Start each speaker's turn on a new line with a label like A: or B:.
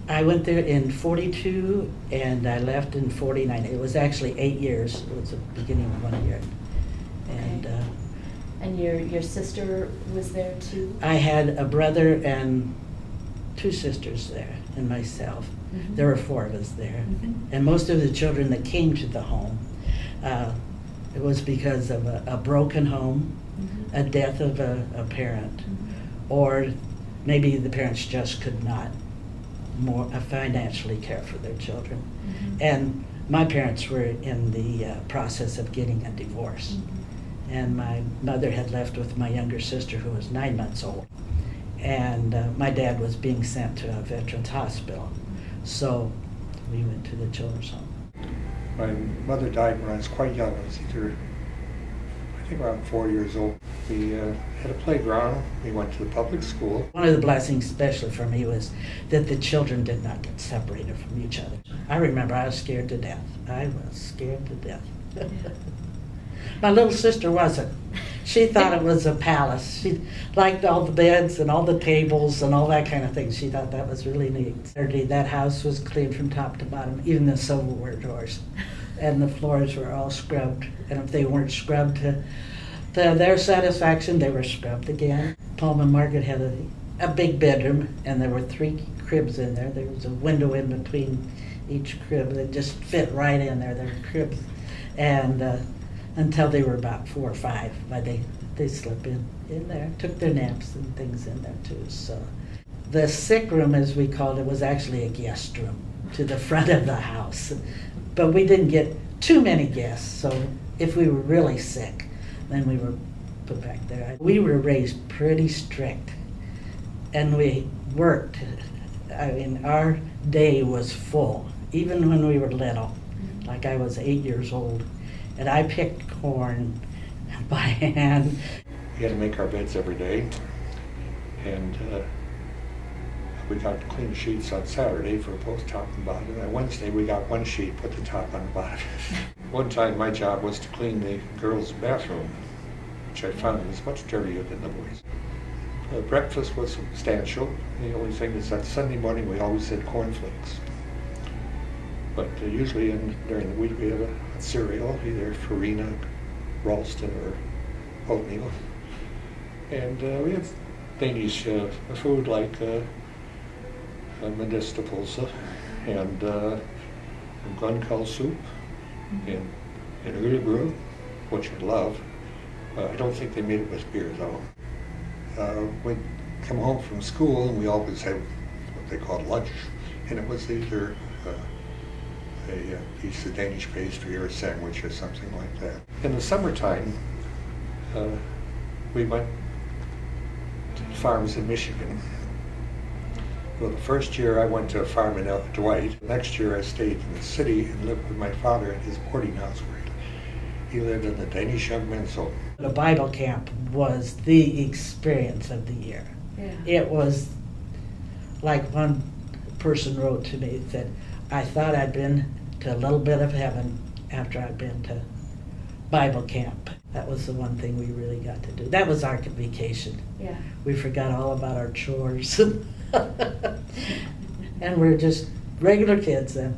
A: I went there in 42 and I left in 49. It was actually 8 years. It was the beginning of 1 year. And
B: Okay. And your sister was there too?
A: I had a brother and 2 sisters there and myself.
B: Mm-hmm.
A: There were 4 of us there.
B: Mm-hmm.
A: And most of the children that came to the home, it was because of a broken home,
B: Mm-hmm.
A: a death of a parent,
B: Mm-hmm.
A: or maybe the parents just could not more financially care for their children.
B: Mm-hmm.
A: And my parents were in the process of getting a divorce.
B: Mm-hmm.
A: And my mother had left with my younger sister, who was 9 months old. And my dad was being sent to a veterans hospital. So we went to the children's home.
C: My mother died when I was quite young. I was I think around 4 years old. We had a playground. We went to the public school.
A: One of the blessings, especially for me, was that the children did not get separated from each other. I remember I was scared to death. I was scared to death. My little sister wasn't. She thought it was a palace. She liked all the beds and all the tables and all that kind of thing. She thought that was really neat. That house was clean from top to bottom, even the silverware drawers. And the floors were all scrubbed. And if they weren't scrubbed to their satisfaction, they were scrubbed again. Paul and Margaret had a big bedroom, and there were 3 cribs in there. There was a window in between each crib. They just fit right in there. They were cribs. And until they were about 4 or 5, but they slept in there, took their naps and things in there too. So the sick room, as we called it, was actually a guest room to the front of the house. But we didn't get too many guests, so if we were really sick, then we were put back there. We were raised pretty strict, and we worked. I mean, our day was full, even when we were little. Like I was 8 years old. And I picked corn by hand.
C: We had to make our beds every day, and we got to clean the sheets on Saturday for both top and bottom. And on Wednesday, we got 1 sheet, put the top on the bottom. One time, my job was to clean the girls' bathroom, which I found was much dirtier than the boys. Breakfast was substantial. The only thing is that Sunday morning, we always had cornflakes. But usually during the week we have a cereal, either farina, Ralston, or oatmeal. And we have Danish food like medistapulse and grønkål soup and øllebrød, which I love. I don't think they made it with beer though. We come home from school and we always have what they call lunch, and it was either a piece of Danish pastry or a sandwich or something like that. In the summertime, we went to farms in Michigan. Well, the first year I went to a farm in Dwight. The next year I stayed in the city and lived with my father at his boarding house where he lived in the Danish-American home.
A: The Bible camp was the experience of the year.
B: Yeah.
A: It was like one person wrote to me that I thought I'd been to a little bit of heaven after I'd been to Bible camp. That was the one thing we really got to do. That was our vacation.
B: Yeah.
A: We forgot all about our chores. And we're just regular kids then.